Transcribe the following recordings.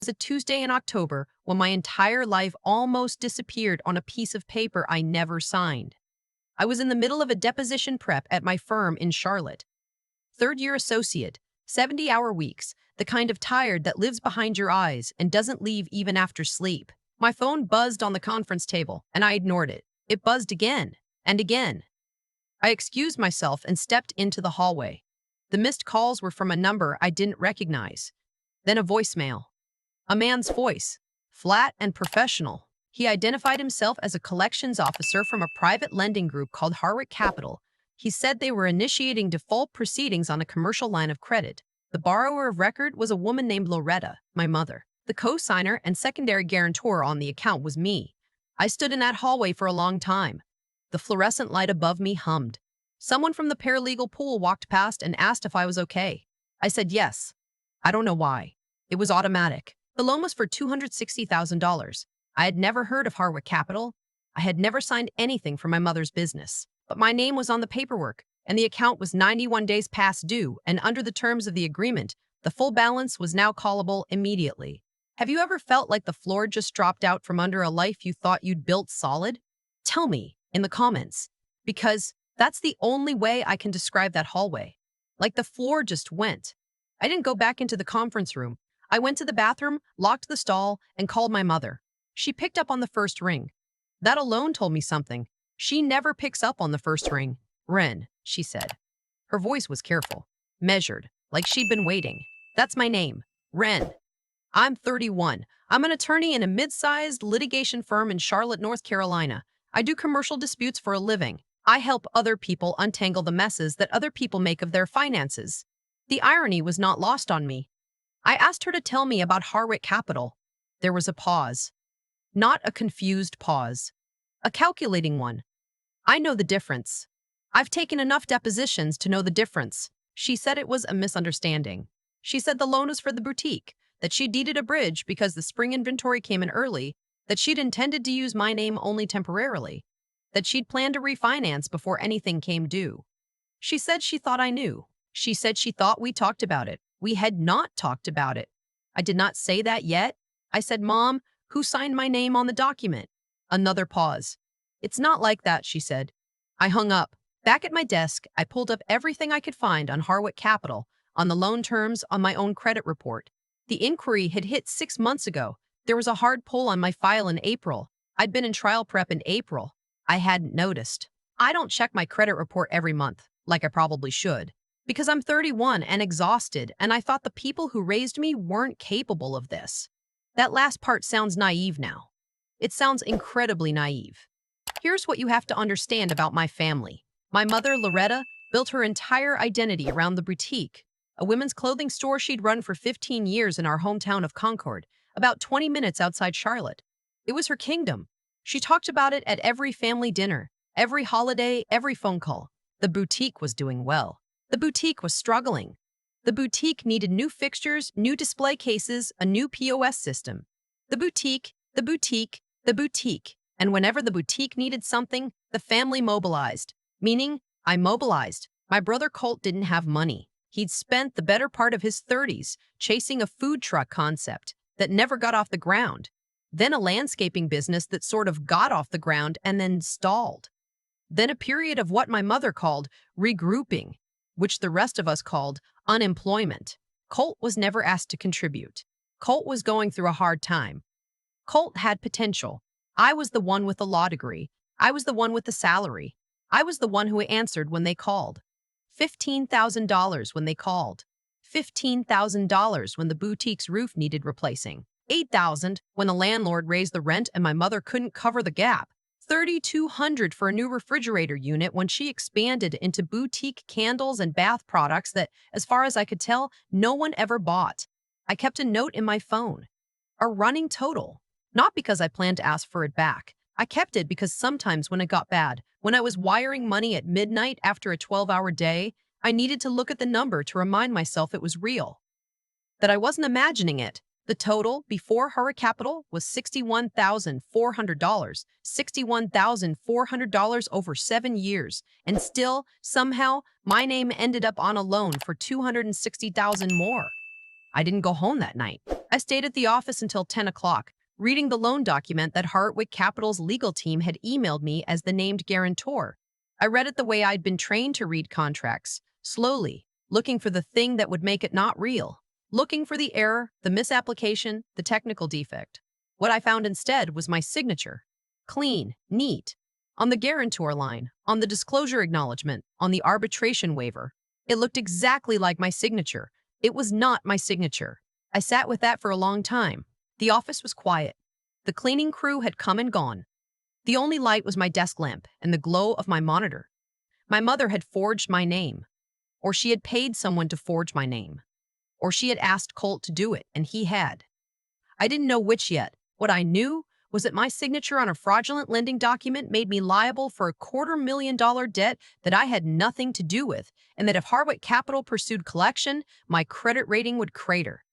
was a Tuesday in October when my entire life almost disappeared on a piece of paper I never signed. I was in the middle of a deposition prep at my firm in Charlotte. Third-year associate, 70-hour weeks, the kind of tired that lives behind your eyes and doesn't leave even after sleep. My phone buzzed on the conference table, and I ignored it. It buzzed again and again. I excused myself and stepped into the hallway. The missed calls were from a number I didn't recognize. Then a voicemail. A man's voice, flat and professional. He identified himself as a collections officer from a private lending group called Harwick Capital. He said they were initiating default proceedings on a commercial line of credit. The borrower of record was a woman named Loretta, my mother. The co-signer and secondary guarantor on the account was me. I stood in that hallway for a long time. The fluorescent light above me hummed. Someone from the paralegal pool walked past and asked if I was okay. I said yes. I don't know why. It was automatic. The loan was for $260,000. I had never heard of Harwick Capital. I had never signed anything for my mother's business. But my name was on the paperwork, and the account was 91 days past due, and under the terms of the agreement, the full balance was now callable immediately. Have you ever felt like the floor just dropped out from under a life you thought you'd built solid? Tell me in the comments, because that's the only way I can describe that hallway. Like the floor just went. I didn't go back into the conference room. I went to the bathroom, locked the stall, and called my mother. She picked up on the first ring. That alone told me something. She never picks up on the first ring. "Ren," she said. Her voice was careful, measured, like she'd been waiting. "That's my name, Ren. I'm 31. I'm an attorney in a mid-sized litigation firm in Charlotte, North Carolina. I do commercial disputes for a living. I help other people untangle the messes that other people make of their finances." The irony was not lost on me. I asked her to tell me about Harwick Capital. There was a pause. Not a confused pause. A calculating one. I know the difference. I've taken enough depositions to know the difference. She said it was a misunderstanding. She said the loan was for the boutique, that she deeded a bridge because the spring inventory came in early, that she'd intended to use my name only temporarily, that she'd planned to refinance before anything came due. She said she thought I knew. She said she thought we talked about it. We had not talked about it. I did not say that yet. I said, "Mom, who signed my name on the document?" Another pause. "It's not like that," she said. I hung up. Back at my desk, I pulled up everything I could find on Harwick Capital, on the loan terms, on my own credit report. The inquiry had hit 6 months ago. There was a hard pull on my file in April. I'd been in trial prep in April. I hadn't noticed. I don't check my credit report every month, like I probably should, because I'm 31 and exhausted, and I thought the people who raised me weren't capable of this. That last part sounds naive now. It sounds incredibly naive. Here's what you have to understand about my family. My mother, Loretta, built her entire identity around the boutique, a women's clothing store she'd run for 15 years in our hometown of Concord, about 20 minutes outside Charlotte. It was her kingdom. She talked about it at every family dinner, every holiday, every phone call. The boutique was doing well. The boutique was struggling. The boutique needed new fixtures, new display cases, a new POS system. The boutique, the boutique, the boutique. And whenever the boutique needed something, the family mobilized. Meaning, I mobilized. My brother Colt didn't have money. He'd spent the better part of his 30s chasing a food truck concept that never got off the ground, then a landscaping business that sort of got off the ground and then stalled. Then a period of what my mother called regrouping, which the rest of us called unemployment. Colt was never asked to contribute. Colt was going through a hard time. Colt had potential. I was the one with the law degree. I was the one with the salary. I was the one who answered when they called. $15,000 when they called. $15,000 when the boutique's roof needed replacing. $8,000 when the landlord raised the rent and my mother couldn't cover the gap. $3,200 for a new refrigerator unit when she expanded into boutique candles and bath products that, as far as I could tell, no one ever bought. I kept a note in my phone. A running total. Not because I planned to ask for it back. I kept it because sometimes when it got bad, when I was wiring money at midnight after a 12-hour day, I needed to look at the number to remind myself it was real, that I wasn't imagining it. The total before Harwick Capital was $61,400, $61,400 over 7 years, and still, somehow, my name ended up on a loan for $260,000 more. I didn't go home that night. I stayed at the office until 10 o'clock, reading the loan document that Hartwick Capital's legal team had emailed me as the named guarantor. I read it the way I'd been trained to read contracts, slowly, looking for the thing that would make it not real, looking for the error, the misapplication, the technical defect. What I found instead was my signature. Clean, neat. On the guarantor line, on the disclosure acknowledgement, on the arbitration waiver. It looked exactly like my signature. It was not my signature. I sat with that for a long time. The office was quiet. The cleaning crew had come and gone. The only light was my desk lamp and the glow of my monitor. My mother had forged my name, or she had paid someone to forge my name, or she had asked Colt to do it, and he had. I didn't know which yet. What I knew was that my signature on a fraudulent lending document made me liable for a $250,000 debt that I had nothing to do with, and that if Hartwick Capital pursued collection, my credit rating would crater.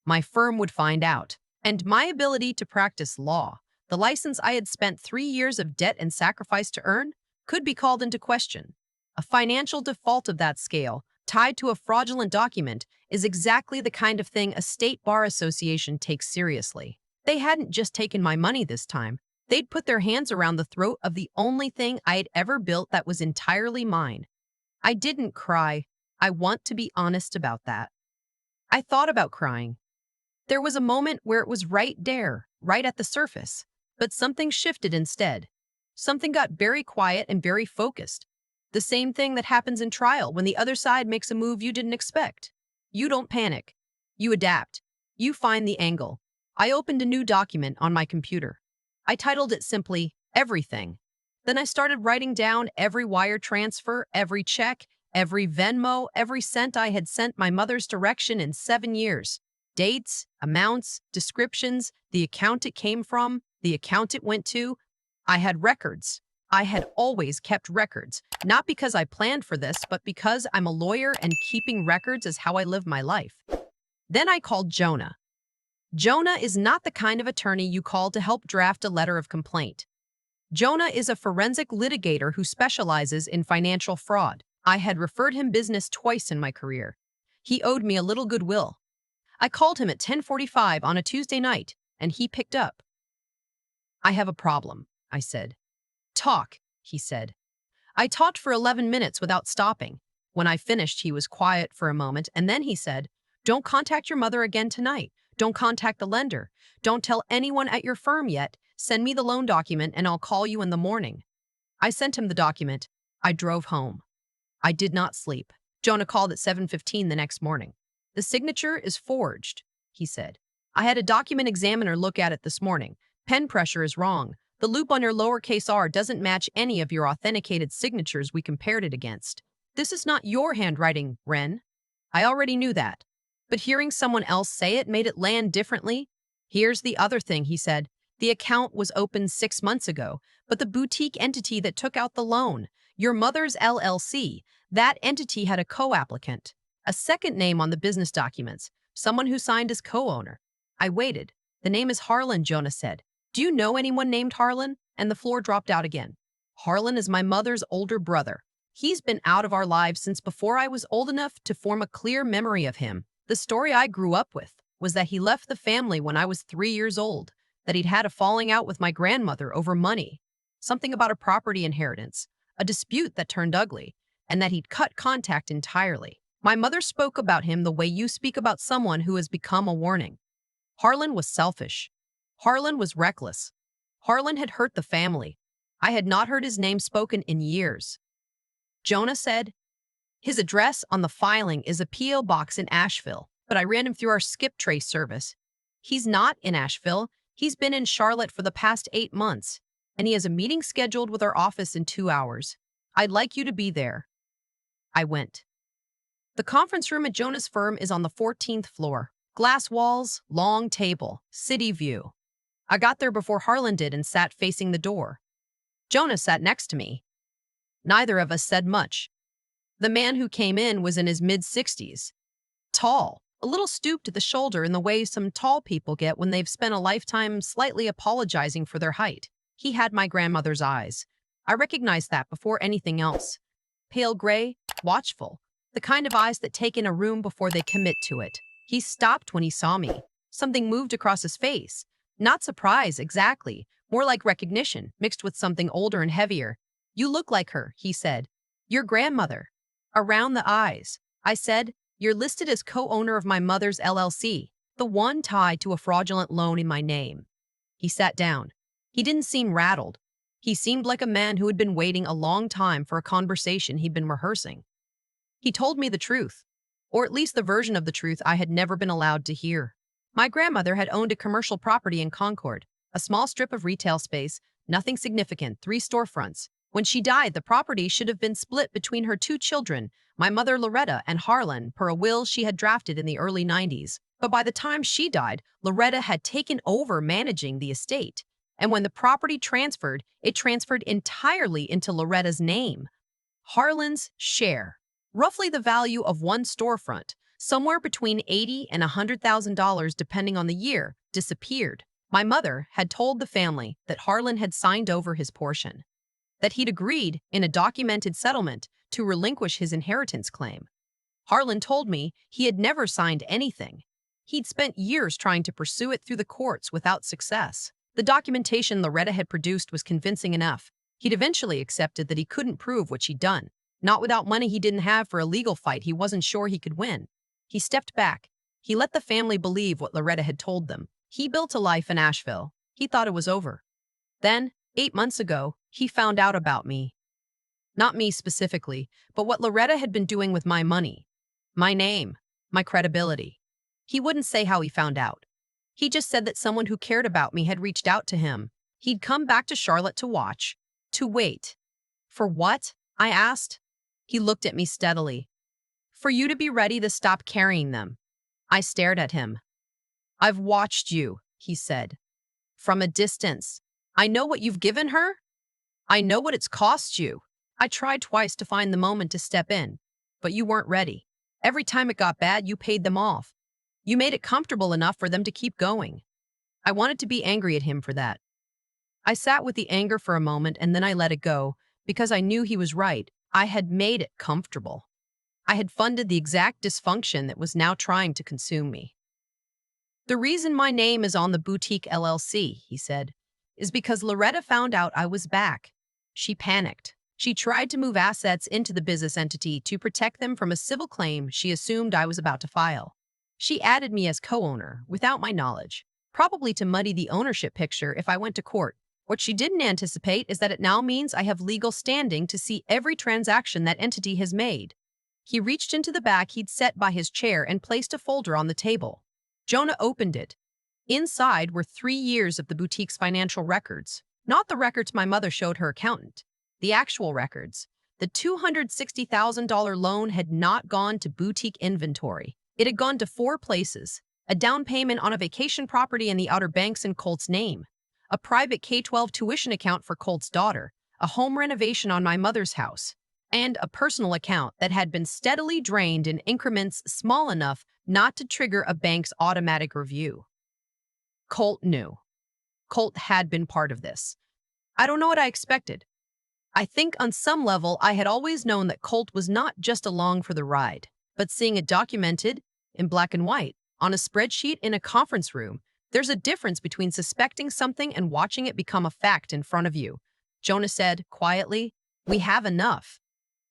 My firm would find out, and my ability to practice law, the license I had spent 3 years of debt and sacrifice to earn, could be called into question. A financial default of that scale, tied to a fraudulent document, is exactly the kind of thing a state bar association takes seriously. They hadn't just taken my money this time. They'd put their hands around the throat of the only thing I had ever built that was entirely mine. I didn't cry. I want to be honest about that. I thought about crying. There was a moment where it was right there, right at the surface. But something shifted instead. Something got very quiet and very focused. The same thing that happens in trial when the other side makes a move you didn't expect. You don't panic. You adapt. You find the angle. I opened a new document on my computer. I titled it simply, Everything. Then I started writing down every wire transfer, every check, every Venmo, every cent I had sent my mother's direction in 7 years. Dates, amounts, descriptions, the account it came from, the account it went to. I had records. I had always kept records, not because I planned for this, but because I'm a lawyer and keeping records is how I live my life. Then I called Jonah. Jonah is not the kind of attorney you call to help draft a letter of complaint. Jonah is a forensic litigator who specializes in financial fraud. I had referred him business twice in my career. He owed me a little goodwill. I called him at 10:45 on a Tuesday night, and he picked up. I have a problem, I said. Talk, he said. I talked for 11 minutes without stopping. When I finished, he was quiet for a moment, and then he said, "Don't contact your mother again tonight. Don't contact the lender. Don't tell anyone at your firm yet. Send me the loan document, and I'll call you in the morning." I sent him the document. I drove home. I did not sleep. Jonah called at 7:15 the next morning. "The signature is forged," he said. "I had a document examiner look at it this morning. Pen pressure is wrong. The loop on your lowercase r doesn't match any of your authenticated signatures we compared it against. This is not your handwriting, Wren." I already knew that, but hearing someone else say it made it land differently. "Here's the other thing," he said. "The account was opened 6 months ago, but the boutique entity that took out the loan, your mother's LLC, that entity had a co-applicant, a second name on the business documents, someone who signed as co-owner." I waited. "The name is Harlan," Jonah said. "Do you know anyone named Harlan?" And the floor dropped out again. "Harlan is my mother's older brother. He's been out of our lives since before I was old enough to form a clear memory of him. The story I grew up with was that he left the family when I was 3 years old, that he'd had a falling out with my grandmother over money, something about a property inheritance, a dispute that turned ugly, and that he'd cut contact entirely. My mother spoke about him the way you speak about someone who has become a warning. Harlan was selfish. Harlan was reckless. Harlan had hurt the family. I had not heard his name spoken in years." Jonah said, "His address on the filing is a P.O. box in Asheville, but I ran him through our skip trace service. He's not in Asheville. He's been in Charlotte for the past 8 months, and he has a meeting scheduled with our office in 2 hours. I'd like you to be there." I went. The conference room at Jonah's firm is on the 14th floor. Glass walls, long table, city view. I got there before Harlan did and sat facing the door. Jonah sat next to me. Neither of us said much. The man who came in was in his mid-60s. Tall, a little stooped at the shoulder in the way some tall people get when they've spent a lifetime slightly apologizing for their height. He had my grandmother's eyes. I recognized that before anything else. Pale gray, watchful, the kind of eyes that take in a room before they commit to it. He stopped when he saw me. Something moved across his face. Not surprise, exactly. More like recognition, mixed with something older and heavier. You look like her, he said. Your grandmother. Around the eyes. I said, you're listed as co-owner of my mother's LLC, the one tied to a fraudulent loan in my name. He sat down. He didn't seem rattled. He seemed like a man who had been waiting a long time for a conversation he'd been rehearsing. He told me the truth, or at least the version of the truth I had never been allowed to hear. My grandmother had owned a commercial property in Concord, a small strip of retail space, nothing significant, 3 storefronts. When she died, the property should have been split between her 2 children, my mother Loretta and Harlan, per a will she had drafted in the early 90s. But by the time she died, Loretta had taken over managing the estate. And when the property transferred, it transferred entirely into Loretta's name. Harlan's share, roughly the value of one storefront, somewhere between $80,000 and $100,000 depending on the year, disappeared. My mother had told the family that Harlan had signed over his portion, that he'd agreed in a documented settlement to relinquish his inheritance claim. Harlan told me he had never signed anything. He'd spent years trying to pursue it through the courts without success. The documentation Loretta had produced was convincing enough. He'd eventually accepted that he couldn't prove what she'd done, not without money he didn't have for a legal fight he wasn't sure he could win. He stepped back. He let the family believe what Loretta had told them. He built a life in Asheville. He thought it was over. Then, 8 months ago, he found out about me. Not me specifically, but what Loretta had been doing with my money, my name, my credibility. He wouldn't say how he found out. He just said that someone who cared about me had reached out to him. He'd come back to Charlotte to watch, to wait. For what? I asked. He looked at me steadily. For you to be ready to stop carrying them. I stared at him. I've watched you, he said. From a distance. I know what you've given her. I know what it's cost you. I tried twice to find the moment to step in, but you weren't ready. Every time it got bad, you paid them off. You made it comfortable enough for them to keep going. I wanted to be angry at him for that. I sat with the anger for a moment and then I let it go because I knew he was right. I had made it comfortable. I had funded the exact dysfunction that was now trying to consume me. The reason my name is on the boutique LLC, he said, is because Loretta found out I was back. She panicked. She tried to move assets into the business entity to protect them from a civil claim she assumed I was about to file. She added me as co-owner without my knowledge, probably to muddy the ownership picture if I went to court. What she didn't anticipate is that it now means I have legal standing to see every transaction that entity has made. He reached into the bag he'd set by his chair and placed a folder on the table. Jonah opened it. Inside were 3 years of the boutique's financial records, not the records my mother showed her accountant, the actual records. The $260,000 loan had not gone to boutique inventory. It had gone to 4 places: a down payment on a vacation property in the Outer Banks in Colt's name, a private K-12 tuition account for Colt's daughter, a home renovation on my mother's house, and a personal account that had been steadily drained in increments small enough not to trigger a bank's automatic review. Colt knew. Colt had been part of this. I don't know what I expected. I think on some level I had always known that Colt was not just along for the ride, but seeing it documented, in black and white, on a spreadsheet in a conference room, there's a difference between suspecting something and watching it become a fact in front of you. Jonah said, quietly, "We have enough."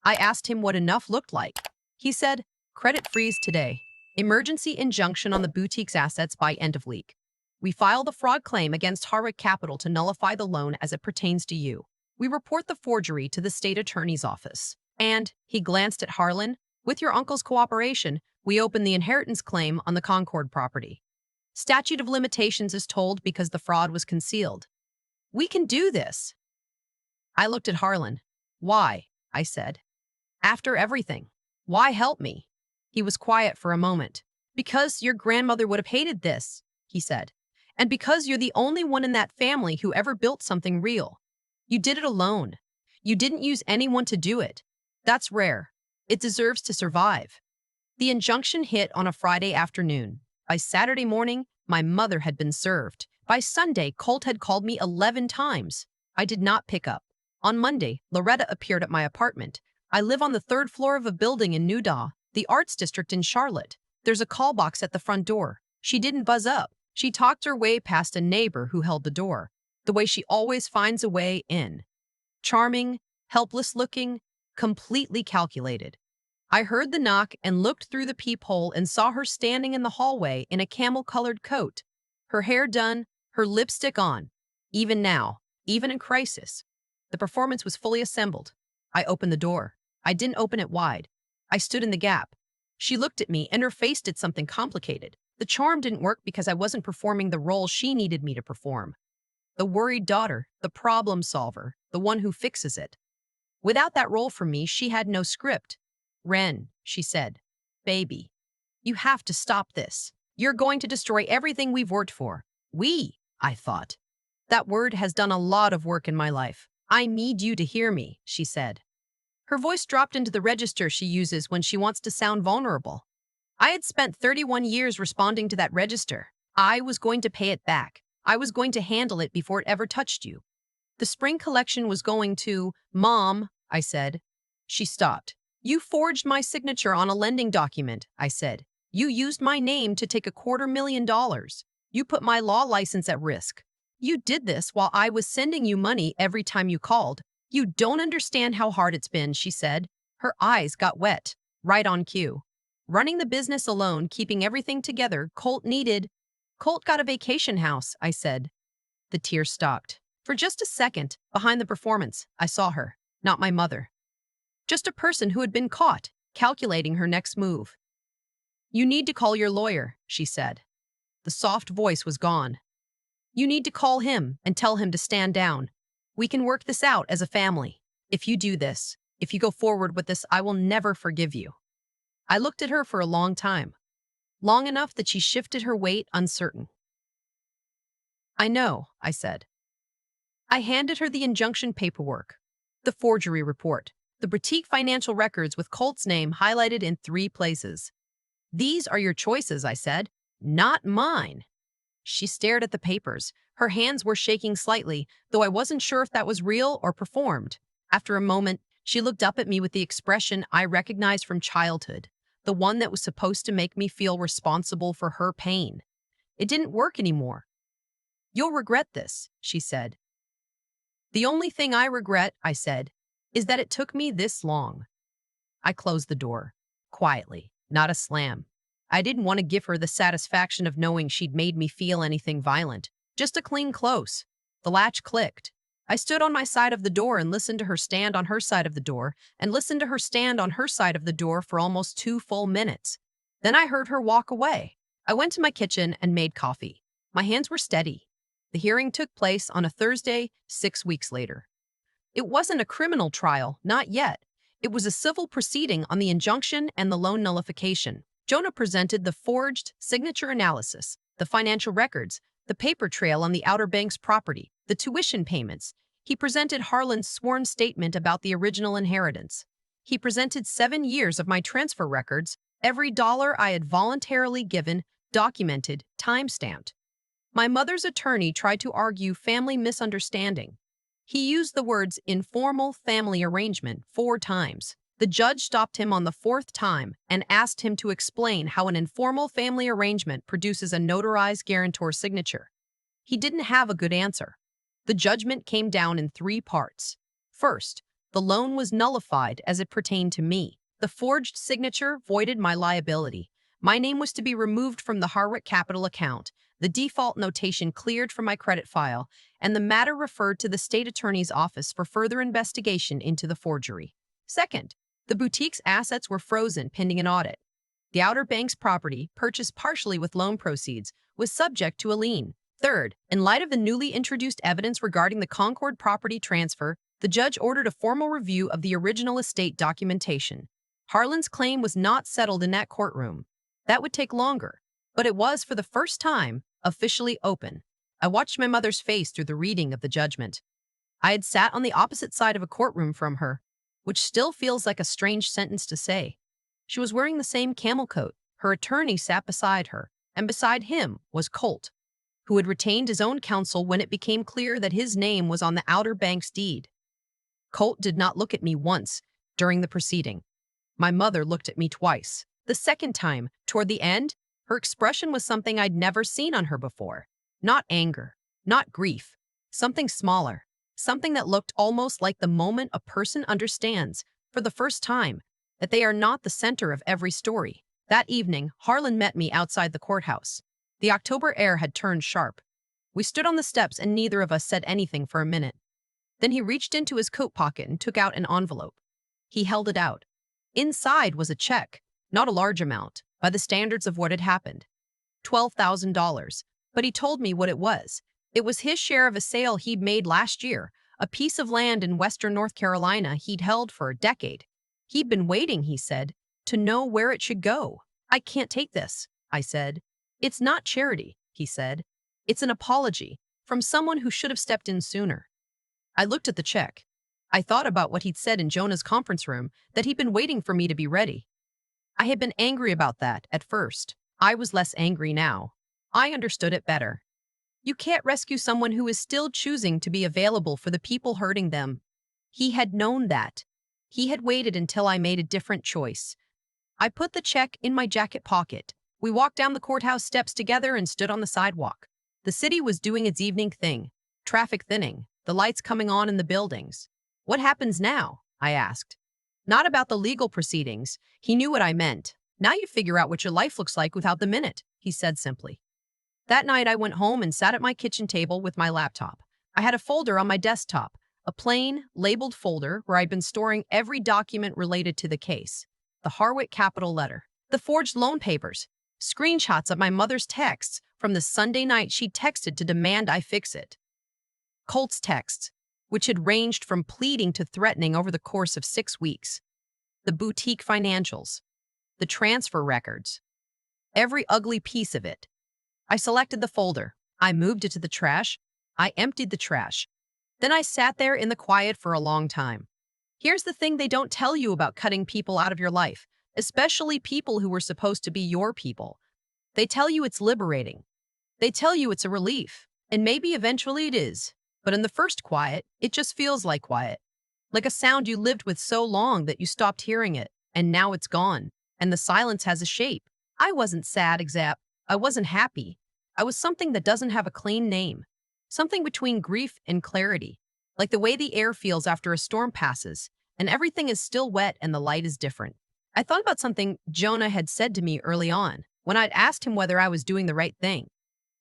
I asked him what enough looked like. He said, "Credit freeze today. Emergency injunction on the boutique's assets by end of week. We file the fraud claim against Harwick Capital to nullify the loan as it pertains to you. We report the forgery to the state attorney's office. And," he glanced at Harlan, "with your uncle's cooperation, we open the inheritance claim on the Concord property. Statute of limitations is told because the fraud was concealed. We can do this." I looked at Harlan. "Why?" I said. "After everything. Why help me?" He was quiet for a moment. "Because your grandmother would have hated this," he said. "And because you're the only one in that family who ever built something real. You did it alone. You didn't use anyone to do it. That's rare. It deserves to survive." The injunction hit on a Friday afternoon. By Saturday morning, my mother had been served. By Sunday, Colt had called me 11 times. I did not pick up. On Monday, Loretta appeared at my apartment. I live on the 3rd floor of a building in Newdaw, the arts district in Charlotte. There's a call box at the front door. She didn't buzz up. She talked her way past a neighbor who held the door, the way she always finds a way in. Charming, helpless looking, completely calculated. I heard the knock and looked through the peephole and saw her standing in the hallway in a camel-colored coat, her hair done, her lipstick on. Even now, even in crisis, the performance was fully assembled. I opened the door. I didn't open it wide. I stood in the gap. She looked at me and her face did something complicated. The charm didn't work because I wasn't performing the role she needed me to perform. The worried daughter, the problem solver, the one who fixes it. Without that role for me, she had no script. "Ren," she said, "baby, you have to stop this. You're going to destroy everything we've worked for." "We," I thought. That word has done a lot of work in my life. "I need you to hear me," she said. Her voice dropped into the register she uses when she wants to sound vulnerable. I had spent 31 years responding to that register. I was going to pay it back. I was going to handle it before it ever touched you. The spring collection was going to— "Mom," I said. She stopped. "You forged my signature on a lending document," I said. "You used my name to take $250,000. You put my law license at risk. You did this while I was sending you money every time you called. You don't understand how hard it's been," she said. Her eyes got wet, right on cue. "Running the business alone, keeping everything together, Colt got a vacation house," I said. The tears stopped. For just a second, behind the performance, I saw her, not my mother. Just a person who had been caught, calculating her next move. "You need to call your lawyer," she said. The soft voice was gone. "You need to call him and tell him to stand down. We can work this out as a family. If you do this, if you go forward with this, I will never forgive you." I looked at her for a long time. Long enough that she shifted her weight, uncertain. "I know," I said. I handed her the injunction paperwork, the forgery report, the boutique financial records with Colt's name highlighted in 3 places. "These are your choices," I said, "not mine." She stared at the papers. Her hands were shaking slightly, though I wasn't sure if that was real or performed. After a moment, she looked up at me with the expression I recognized from childhood, the one that was supposed to make me feel responsible for her pain. It didn't work anymore. "You'll regret this," she said. "The only thing I regret," I said, "is that it took me this long." I closed the door, quietly, not a slam. I didn't want to give her the satisfaction of knowing she'd made me feel anything violent, just a clean close. The latch clicked. I stood on my side of the door and listened to her stand on her side of the door, and listened to her stand on her side of the door for almost 2 full minutes. Then I heard her walk away. I went to my kitchen and made coffee. My hands were steady. The hearing took place on a Thursday, 6 weeks later. It wasn't a criminal trial, not yet. It was a civil proceeding on the injunction and the loan nullification. Jonah presented the forged signature analysis, the financial records, the paper trail on the Outer Banks property, the tuition payments. He presented Harlan's sworn statement about the original inheritance. He presented 7 years of my transfer records, every dollar I had voluntarily given, documented, time-stamped. My mother's attorney tried to argue family misunderstanding. He used the words informal family arrangement 4 times. The judge stopped him on the 4th time and asked him to explain how an informal family arrangement produces a notarized guarantor signature. He didn't have a good answer. The judgment came down in 3 parts. First, the loan was nullified as it pertained to me. The forged signature voided my liability. My name was to be removed from the Harwick Capital account, the default notation cleared from my credit file, and the matter referred to the state attorney's office for further investigation into the forgery. Second, the boutique's assets were frozen pending an audit. The Outer Banks property, purchased partially with loan proceeds, was subject to a lien. Third, in light of the newly introduced evidence regarding the Concord property transfer, the judge ordered a formal review of the original estate documentation. Harlan's claim was not settled in that courtroom. That would take longer, but it was, for the first time, officially open. I watched my mother's face through the reading of the judgment. I had sat on the opposite side of a courtroom from her, which still feels like a strange sentence to say. She was wearing the same camel coat. Her attorney sat beside her, and beside him was Colt, who had retained his own counsel when it became clear that his name was on the Outer Banks deed. Colt did not look at me once during the proceeding. My mother looked at me twice. The second time, toward the end, her expression was something I'd never seen on her before. Not anger, not grief, something smaller, something that looked almost like the moment a person understands, for the first time, that they are not the center of every story. That evening, Harlan met me outside the courthouse. The October air had turned sharp. We stood on the steps and neither of us said anything for a minute. Then he reached into his coat pocket and took out an envelope. He held it out. Inside was a check, not a large amount, by the standards of what had happened. $12,000. But he told me what it was. It was his share of a sale he'd made last year, a piece of land in western North Carolina he'd held for a decade. He'd been waiting, he said, to know where it should go. I can't take this, I said. It's not charity, he said. It's an apology from someone who should have stepped in sooner. I looked at the check. I thought about what he'd said in Jonah's conference room, that he'd been waiting for me to be ready. I had been angry about that at first. I was less angry now. I understood it better. You can't rescue someone who is still choosing to be available for the people hurting them. He had known that. He had waited until I made a different choice. I put the check in my jacket pocket. We walked down the courthouse steps together and stood on the sidewalk. The city was doing its evening thing. Traffic thinning, the lights coming on in the buildings. What happens now? I asked. Not about the legal proceedings. He knew what I meant. Now you figure out what your life looks like without the minute, he said simply. That night I went home and sat at my kitchen table with my laptop. I had a folder on my desktop, a plain, labeled folder where I'd been storing every document related to the case. The Harwick capital letter, the forged loan papers, screenshots of my mother's texts from the Sunday night she texted to demand I fix it. Colt's texts, which had ranged from pleading to threatening over the course of 6 weeks. The boutique financials, the transfer records, every ugly piece of it. I selected the folder. I moved it to the trash. I emptied the trash. Then I sat there in the quiet for a long time. Here's the thing they don't tell you about cutting people out of your life, especially people who were supposed to be your people. They tell you it's liberating. They tell you it's a relief, and maybe eventually it is. But in the first quiet, it just feels like quiet. Like a sound you lived with so long that you stopped hearing it, and now it's gone, and the silence has a shape. I wasn't sad, except I wasn't happy. I was something that doesn't have a clean name. Something between grief and clarity, like the way the air feels after a storm passes, and everything is still wet and the light is different. I thought about something Jonah had said to me early on, when I'd asked him whether I was doing the right thing.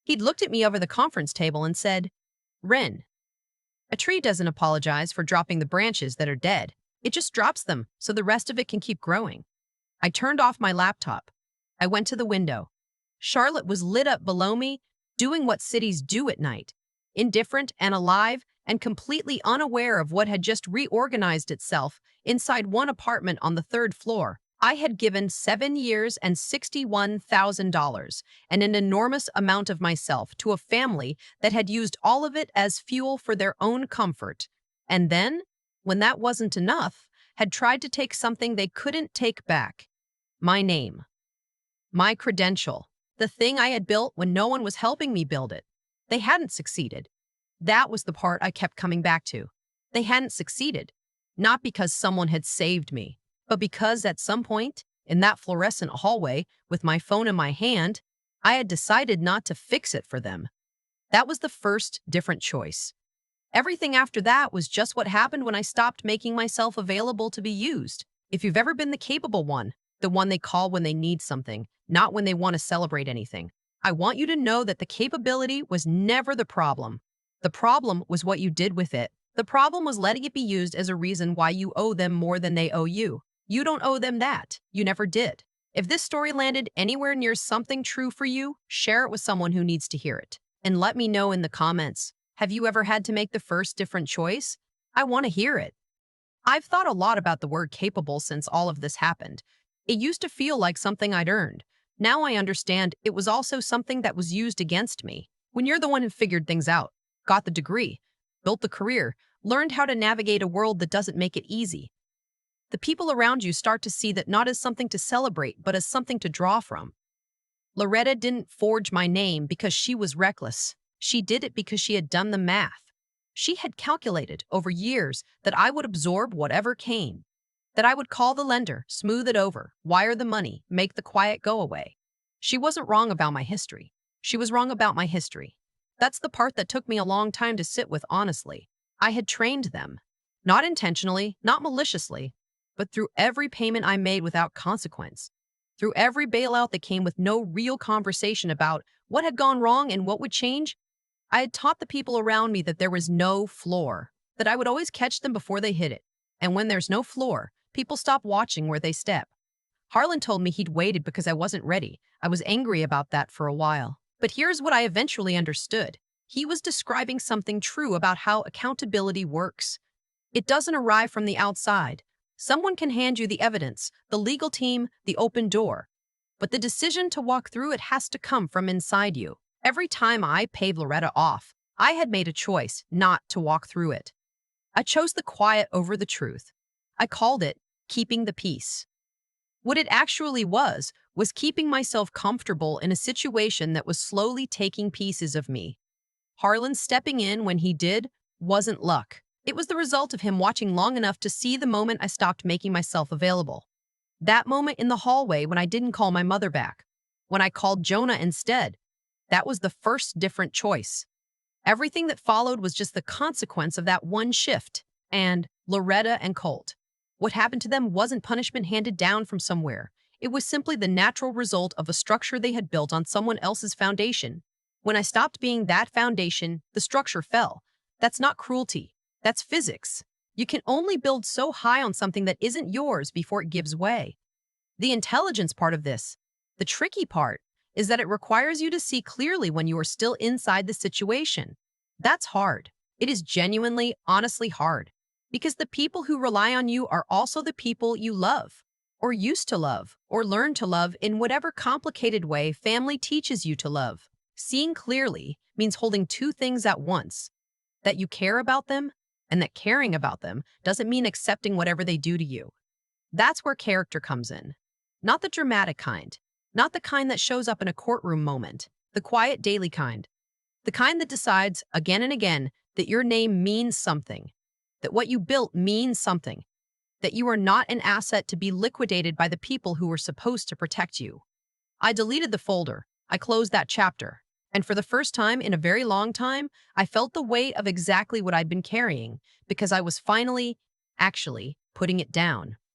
He'd looked at me over the conference table and said, "Ren, a tree doesn't apologize for dropping the branches that are dead. It just drops them so the rest of it can keep growing." I turned off my laptop. I went to the window. Charlotte was lit up below me, doing what cities do at night, indifferent and alive and completely unaware of what had just reorganized itself inside one apartment on the 3rd floor. I had given 7 years and $61,000 and an enormous amount of myself to a family that had used all of it as fuel for their own comfort. And then, when that wasn't enough, had tried to take something they couldn't take back. My name. My credential. The thing I had built when no one was helping me build it. They hadn't succeeded. That was the part I kept coming back to. They hadn't succeeded. Not because someone had saved me, but because at some point, in that fluorescent hallway, with my phone in my hand, I had decided not to fix it for them. That was the first different choice. Everything after that was just what happened when I stopped making myself available to be used. If you've ever been the capable one, the one they call when they need something, not when they want to celebrate anything, I want you to know that the capability was never the problem. The problem was what you did with it. The problem was letting it be used as a reason why you owe them more than they owe you. You don't owe them that. You never did. If this story landed anywhere near something true for you, share it with someone who needs to hear it. And let me know in the comments. Have you ever had to make the first different choice? I want to hear it. I've thought a lot about the word capable since all of this happened. It used to feel like something I'd earned. Now I understand it was also something that was used against me. When you're the one who figured things out, got the degree, built the career, learned how to navigate a world that doesn't make it easy, the people around you start to see that not as something to celebrate, but as something to draw from. Loretta didn't forge my name because she was reckless. She did it because she had done the math. She had calculated over years that I would absorb whatever came. That I would call the lender, smooth it over, wire the money, make the quiet go away. She wasn't wrong about my history. She was wrong about my history. That's the part that took me a long time to sit with, honestly. I had trained them. Not intentionally, not maliciously, but through every payment I made without consequence. Through every bailout that came with no real conversation about what had gone wrong and what would change, I had taught the people around me that there was no floor, that I would always catch them before they hit it. And when there's no floor, people stop watching where they step. Harlan told me he'd waited because I wasn't ready. I was angry about that for a while. But here's what I eventually understood. He was describing something true about how accountability works. It doesn't arrive from the outside. Someone can hand you the evidence, the legal team, the open door. But the decision to walk through it has to come from inside you. Every time I paid Loretta off, I had made a choice not to walk through it. I chose the quiet over the truth. I called it keeping the peace. What it actually was keeping myself comfortable in a situation that was slowly taking pieces of me. Harlan stepping in when he did wasn't luck. It was the result of him watching long enough to see the moment I stopped making myself available. That moment in the hallway when I didn't call my mother back, when I called Jonah instead, that was the first different choice. Everything that followed was just the consequence of that one shift. And Loretta and Colt. What happened to them wasn't punishment handed down from somewhere. It was simply the natural result of a structure they had built on someone else's foundation. When I stopped being that foundation, the structure fell. That's not cruelty. That's physics. You can only build so high on something that isn't yours before it gives way. The intelligence part of this, the tricky part, is that it requires you to see clearly when you are still inside the situation. That's hard. It is genuinely, honestly hard. Because the people who rely on you are also the people you love, or used to love, or learn to love in whatever complicated way family teaches you to love. Seeing clearly means holding two things at once, that you care about them, and that caring about them doesn't mean accepting whatever they do to you. That's where character comes in. Not the dramatic kind, not the kind that shows up in a courtroom moment, the quiet daily kind, the kind that decides again and again that your name means something, that what you built means something, that you are not an asset to be liquidated by the people who were supposed to protect you. I deleted the folder. I closed that chapter. And for the first time in a very long time, I felt the weight of exactly what I'd been carrying because I was finally, actually, putting it down.